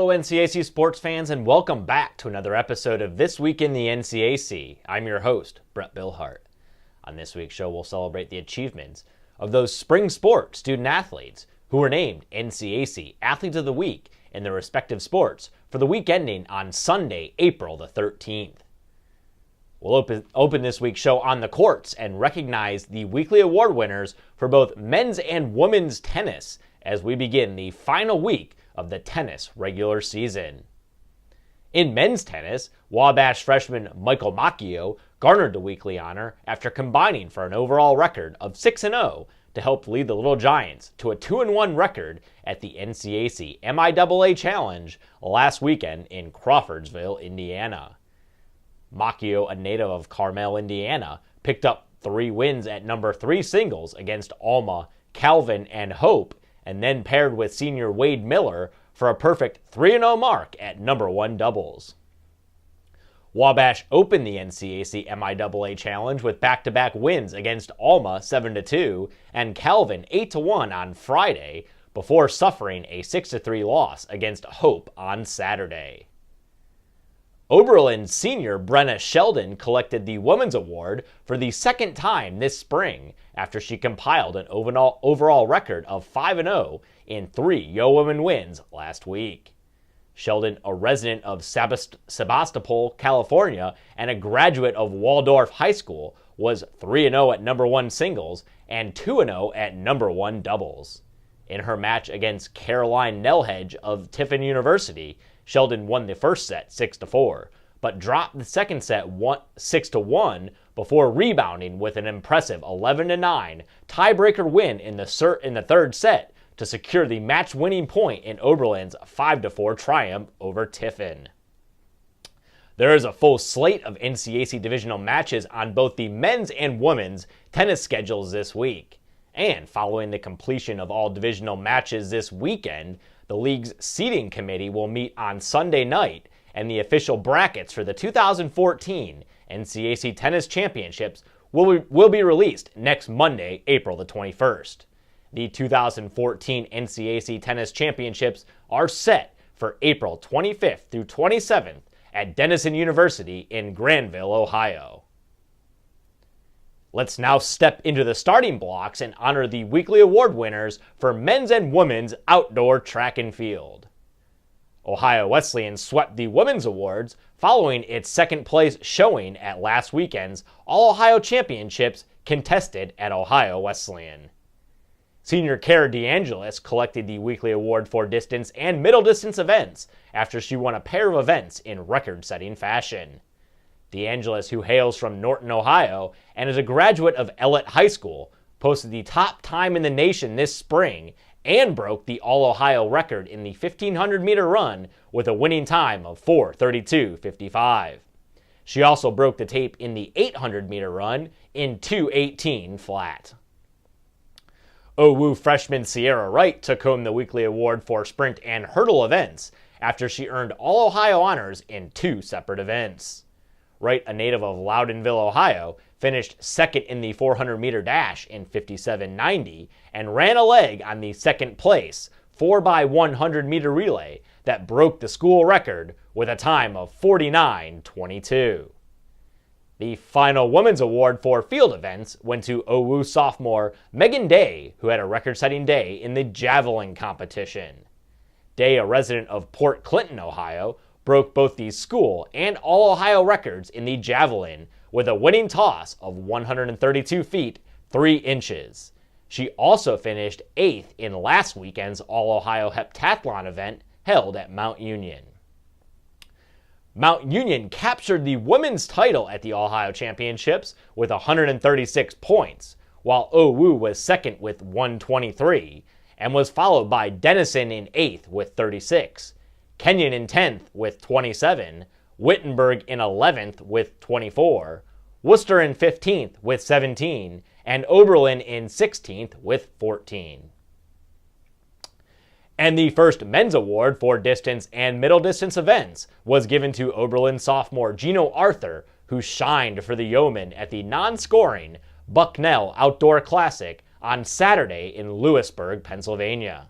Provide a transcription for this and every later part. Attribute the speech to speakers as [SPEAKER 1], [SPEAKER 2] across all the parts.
[SPEAKER 1] Hello NCAC sports fans, and welcome back to another episode of This Week in the NCAC. I'm your host, Brett Billhart. On this week's show, we'll celebrate the achievements of those spring sports student athletes who were named NCAC Athletes of the Week in their respective sports for the week ending on Sunday, April the 13th. We'll open this week's show on the courts and recognize the weekly award winners for both men's and women's tennis as we begin the final week of the tennis regular season. In men's tennis, Wabash freshman Michael Macchio garnered the weekly honor after combining for an overall record of 6-0 to help lead the Little Giants to a 2-1 record at the NCAC MIAA Challenge last weekend in Crawfordsville, Indiana. Macchio, a native of Carmel, Indiana, picked up 3 wins at number 3 singles against Alma, Calvin, and Hope, and then paired with senior Wade Miller for a perfect 3-0 mark at number 1 doubles. Wabash opened the NCAC MIAA Challenge with back-to-back wins against Alma 7-2 and Calvin 8-1 on Friday before suffering a 6-3 loss against Hope on Saturday. Oberlin senior Brenna Sheldon collected the Women's Award for the second time this spring after she compiled an overall record of 5-0 in 3 Yo Women wins last week. Sheldon, a resident of Sebastopol, California, and a graduate of Waldorf High School, was 3-0 at number 1 singles and 2-0 at number 1 doubles. In her match against Caroline Nelhedge of Tiffin University, Sheldon won the first set 6-4, but dropped the second set 6-1 before rebounding with an impressive 11-9 tiebreaker win in the third set to secure the match-winning point in Oberlin's 5-4 triumph over Tiffin. There is a full slate of NCAC divisional matches on both the men's and women's tennis schedules this week. And following the completion of all divisional matches this weekend, the league's seating committee will meet on Sunday night, and the official brackets for the 2014 NCAC Tennis Championships will be released next Monday, April the 21st. The 2014 NCAC Tennis Championships are set for April 25th through 27th at Denison University in Granville, Ohio. Let's now step into the starting blocks and honor the weekly award winners for men's and women's outdoor track and field. Ohio Wesleyan swept the women's awards following its second place showing at last weekend's All-Ohio Championships contested at Ohio Wesleyan. Senior Cara DeAngelis collected the weekly award for distance and middle distance events after she won a pair of events in record-setting fashion. DeAngelis, who hails from Norton, Ohio, and is a graduate of Ellett High School, posted the top time in the nation this spring and broke the All-Ohio record in the 1,500-meter run with a winning time of 4:32.55. She also broke the tape in the 800-meter run in 2:18 flat. OWU freshman Sierra Wright took home the weekly award for sprint and hurdle events after she earned All-Ohio honors in 2 separate events. Wright, a native of Loudonville, Ohio, finished second in the 400-meter dash in 57.90 and ran a leg on the second place 4x100-meter relay that broke the school record with a time of 49:22. The final women's award for field events went to OWU sophomore Megan Day, who had a record-setting day in the javelin competition. Day, a resident of Port Clinton, Ohio, broke both the school and All-Ohio records in the javelin with a winning toss of 132 feet, 3 inches. She also finished 8th in last weekend's All-Ohio heptathlon event held at Mount Union. Mount Union captured the women's title at the All-Ohio Championships with 136 points, while OWU was second with 123, and was followed by Denison in 8th with 36. Kenyon in 10th with 27, Wittenberg in 11th with 24, Worcester in 15th with 17, and Oberlin in 16th with 14. And the first men's award for distance and middle distance events was given to Oberlin sophomore Gino Arthur, who shined for the Yeomen at the non-scoring Bucknell Outdoor Classic on Saturday in Lewisburg, Pennsylvania.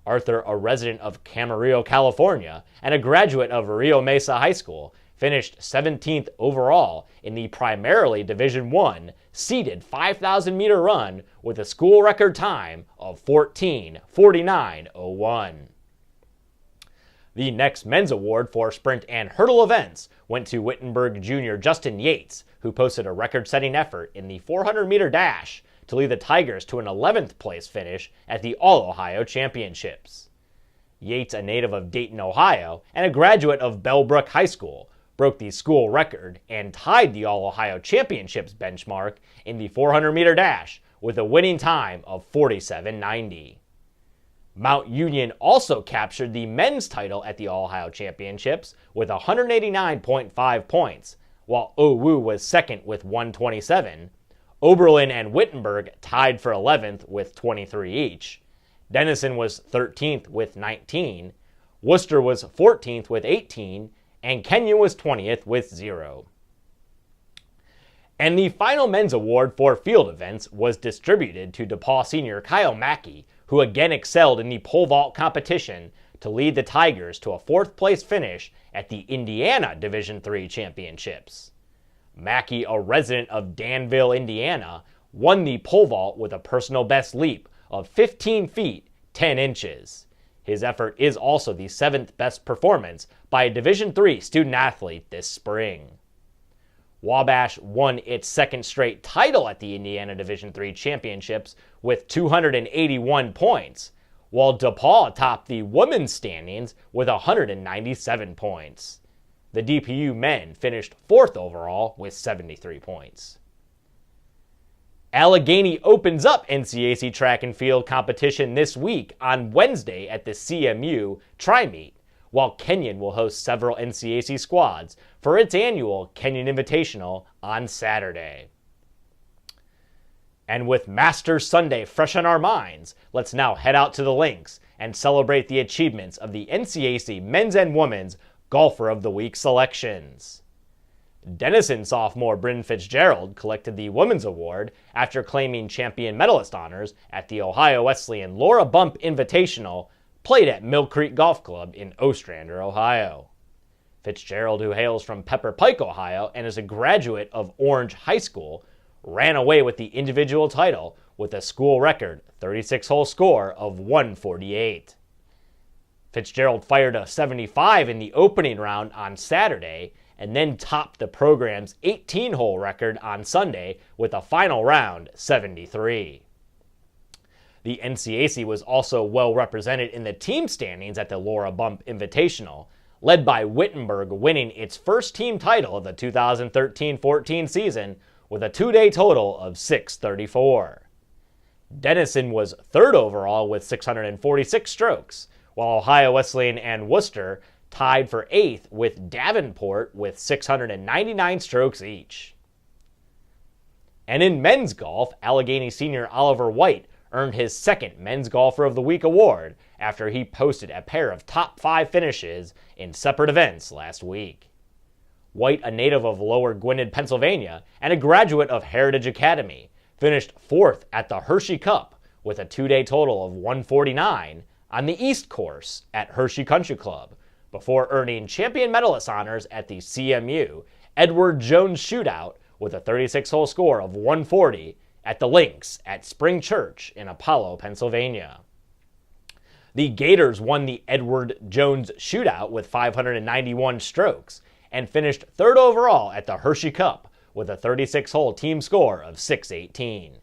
[SPEAKER 1] Arthur, a resident of Camarillo, California, and a graduate of Rio Mesa High School, finished 17th overall in the primarily Division I seeded 5,000-meter run with a school record time of 14:49:01. The next men's award for sprint and hurdle events went to Wittenberg junior Justin Yates, who posted a record-setting effort in the 400-meter dash to lead the Tigers to an 11th place finish at the All-Ohio Championships. Yates, a native of Dayton, Ohio, and a graduate of Bellbrook High School, broke the school record and tied the All-Ohio Championships benchmark in the 400-meter dash with a winning time of 47:90. Mount Union also captured the men's title at the All-Ohio Championships with 189.5 points, while Owu was second with 127. Oberlin and Wittenberg tied for 11th with 23 each. Denison was 13th with 19. Worcester was 14th with 18. And Kenyon was 20th with 0. And the final men's award for field events was distributed to DePaul senior Kyle Mackey, who again excelled in the pole vault competition to lead the Tigers to a 4th place finish at the Indiana Division III Championships. Mackey, a resident of Danville, Indiana, won the pole vault with a personal best leap of 15 feet 10 inches. His effort is also the 7th best performance by a Division III student athlete this spring. Wabash won its 2nd straight title at the Indiana Division III Championships with 281 points, while DePaul topped the women's standings with 197 points. The DPU men finished 4th overall with 73 points. Allegheny opens up NCAC track and field competition this week on Wednesday at the CMU Tri-Meet, while Kenyon will host several NCAC squads for its annual Kenyon Invitational on Saturday. And with Masters Sunday fresh on our minds, let's now head out to the links and celebrate the achievements of the NCAC Men's and Women's Golfer of the Week selections. Denison sophomore Bryn Fitzgerald collected the Women's Award after claiming champion medalist honors at the Ohio Wesleyan Laura Bump Invitational played at Mill Creek Golf Club in Ostrander, Ohio. Fitzgerald, who hails from Pepper Pike, Ohio, and is a graduate of Orange High School, ran away with the individual title with a school record 36-hole score of 148. Fitzgerald fired a 75 in the opening round on Saturday and then topped the program's 18-hole record on Sunday with a final round 73. The NCAC was also well represented in the team standings at the Laura Bump Invitational, led by Wittenberg winning its first team title of the 2013-14 season with a 2-day total of 634. Denison was 3rd overall with 646 strokes, while Ohio Wesleyan and Worcester tied for 8th with Davenport with 699 strokes each. And in men's golf, Allegheny senior Oliver White earned his 2nd Men's Golfer of the Week award after he posted a pair of top 5 finishes in separate events last week. White, a native of Lower Gwynedd, Pennsylvania, and a graduate of Heritage Academy, finished 4th at the Hershey Cup with a 2-day total of 149 on the East Course at Hershey Country Club, before earning champion medalist honors at the CMU Edward Jones Shootout with a 36-hole score of 140 at the Links at Spring Church in Apollo, Pennsylvania. The Gators won the Edward Jones Shootout with 591 strokes and finished 3rd overall at the Hershey Cup with a 36-hole team score of 618.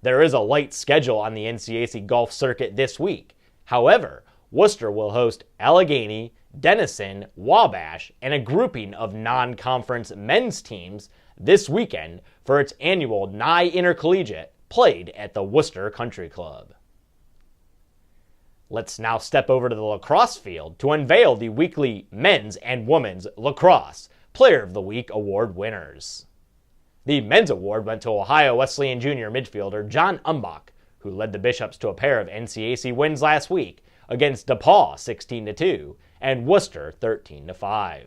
[SPEAKER 1] There is a light schedule on the NCAC golf circuit this week. However, Worcester will host Allegheny, Denison, Wabash, and a grouping of non-conference men's teams this weekend for its annual NIE Intercollegiate played at the Worcester Country Club. Let's now step over to the lacrosse field to unveil the weekly men's and women's lacrosse Player of the Week award winners. The men's award went to Ohio Wesleyan junior midfielder John Umbach, who led the Bishops to a pair of NCAC wins last week against DePaul 16-2 and Worcester 13-5.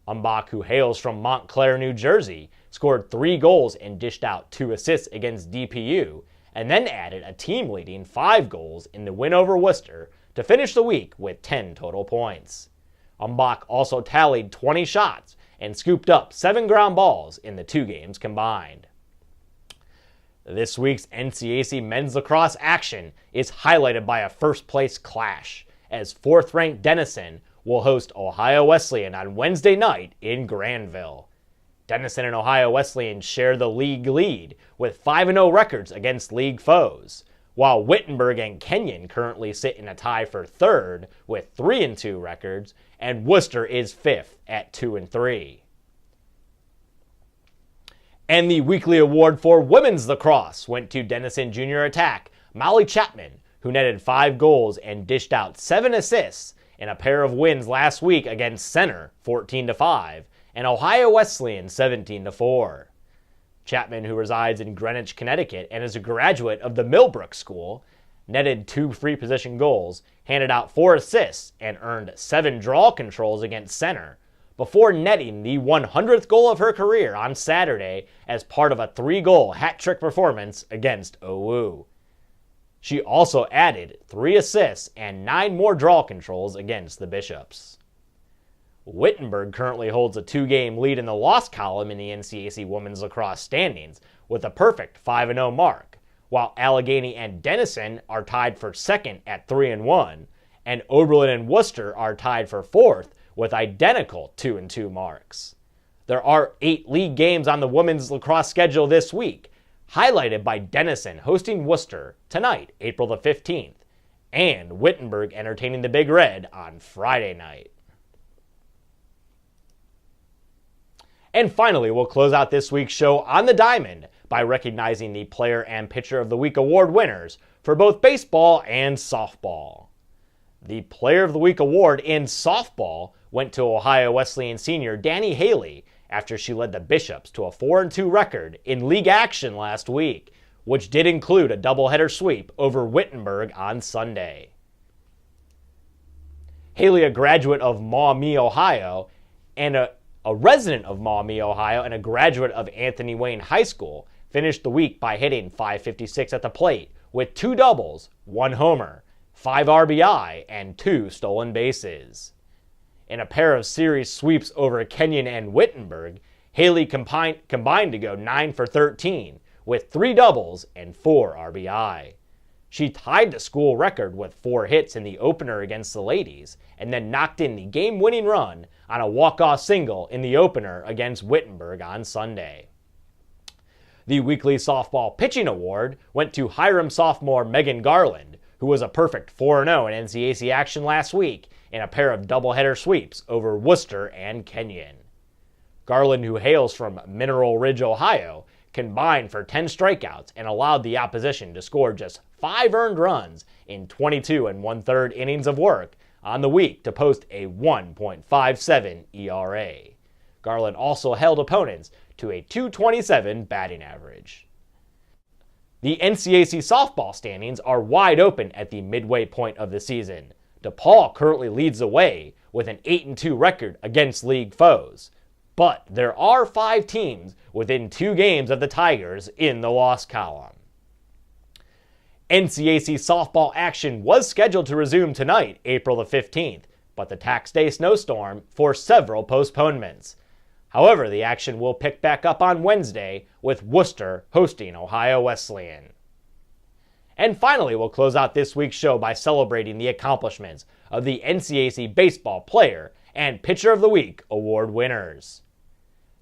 [SPEAKER 1] Umbach, who hails from Montclair, New Jersey, scored 3 goals and dished out 2 assists against DPU, and then added a team-leading 5 goals in the win over Worcester to finish the week with 10 total points. Umbach also tallied 20 shots and scooped up 7 ground balls in the 2 games combined. This week's NCAC men's lacrosse action is highlighted by a first-place clash, as 4th-ranked Denison will host Ohio Wesleyan on Wednesday night in Granville. Denison and Ohio Wesleyan share the league lead with 5-0 records against league foes, while Wittenberg and Kenyon currently sit in a tie for 3rd with 3-2 records, and Worcester is 5th at 2-3. And the weekly award for women's lacrosse went to Denison junior attack Molly Chapman, who netted 5 goals and dished out 7 assists in a pair of wins last week against Center 14-5 and Ohio Wesleyan 17-4. Chapman, who resides in Greenwich, Connecticut and is a graduate of the Millbrook School, netted 2 free-position goals, handed out 4 assists, and earned 7 draw controls against Center, before netting the 100th goal of her career on Saturday as part of a 3-goal hat-trick performance against OU. She also added 3 assists and 9 more draw controls against the Bishops. Wittenberg currently holds a 2-game lead in the loss column in the NCAC women's lacrosse standings with a perfect 5-0 mark, while Allegheny and Denison are tied for 2nd at 3-1, and Oberlin and Worcester are tied for 4th with identical 2-2 marks. There are 8 league games on the women's lacrosse schedule this week, highlighted by Denison hosting Worcester tonight, April the 15th, and Wittenberg entertaining the Big Red on Friday night. And finally, we'll close out this week's show on the diamond by recognizing the Player and Pitcher of the Week award winners for both baseball and softball. The Player of the Week award in softball went to Ohio Wesleyan senior Danny Haley after she led the Bishops to a 4-2 record in league action last week, which did include a doubleheader sweep over Wittenberg on Sunday. Haley, a graduate of Maumee, Ohio, and a resident of Maumee, Ohio, and a graduate of Anthony Wayne High School, finished the week by hitting .556 at the plate with 2 doubles, 1 homer, 5 RBI, and 2 stolen bases. In a pair of series sweeps over Kenyon and Wittenberg, Haley combined to go 9 for 13 with 3 doubles and 4 RBI. She tied the school record with 4 hits in the opener against the ladies, and then knocked in the game-winning run on a walk-off single in the opener against Wittenberg on Sunday. The weekly softball pitching award went to Hiram sophomore Megan Garland, who was a perfect 4-0 in NCAC action last week in a pair of doubleheader sweeps over Worcester and Kenyon. Garland, who hails from Mineral Ridge, Ohio, combined for 10 strikeouts and allowed the opposition to score just 5 earned runs in 22 1/3 innings of work on the week to post a 1.57 ERA. Garland also held opponents to a .227 batting average. The NCAC softball standings are wide open at the midway point of the season. DePaul currently leads the way with an 8-2 record against league foes, but there are 5 teams within 2 games of the Tigers in the loss column. NCAC softball action was scheduled to resume tonight, April the 15th, but the tax day snowstorm forced several postponements. However, the action will pick back up on Wednesday with Worcester hosting Ohio Wesleyan. And finally, we'll close out this week's show by celebrating the accomplishments of the NCAC Baseball Player and Pitcher of the Week award winners.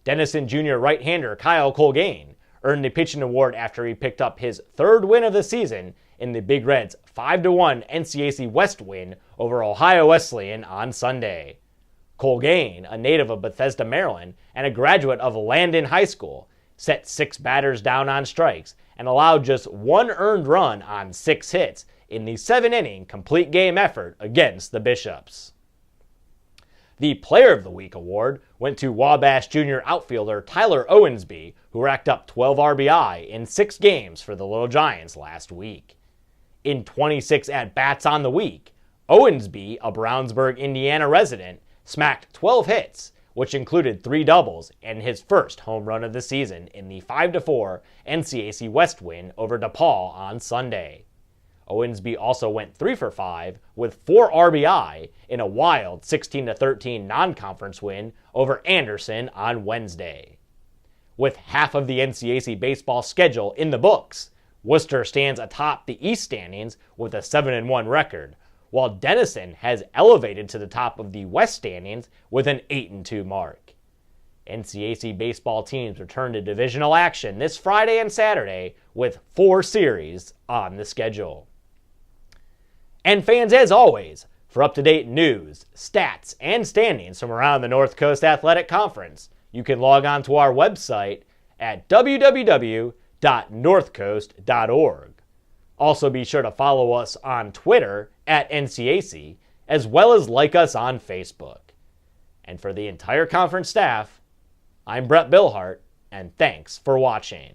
[SPEAKER 1] Denison junior right-hander Kyle Colgane earned the pitching award after he picked up his 3rd win of the season in the Big Reds' 5-1 NCAC West win over Ohio Wesleyan on Sunday. Colgane, a native of Bethesda, Maryland, and a graduate of Landon High School, set 6 batters down on strikes and allowed just 1 earned run on 6 hits in the 7-inning complete game effort against the Bishops. The Player of the Week award went to Wabash junior outfielder Tyler Owensby, who racked up 12 RBI in 6 games for the Little Giants last week. In 26 at-bats on the week, Owensby, a Brownsburg, Indiana resident, smacked 12 hits which included 3 doubles and his first home run of the season in the 5-4 NCAC West win over DePaul on Sunday. Owensby also went 3 for 5 with 4 RBI in a wild 16-13 non-conference win over Anderson on Wednesday. With half of the NCAC baseball schedule in the books, Worcester stands atop the East standings with a 7-1 record, while Denison has elevated to the top of the West standings with an 8-2 mark. NCAC baseball teams return to divisional action this Friday and Saturday with 4 series on the schedule. And fans, as always, for up-to-date news, stats, and standings from around the North Coast Athletic Conference, you can log on to our website at www.northcoast.org. Also be sure to follow us on Twitter at NCAC, as well as like us on Facebook. And for the entire conference staff, I'm Brett Billhart, and thanks for watching.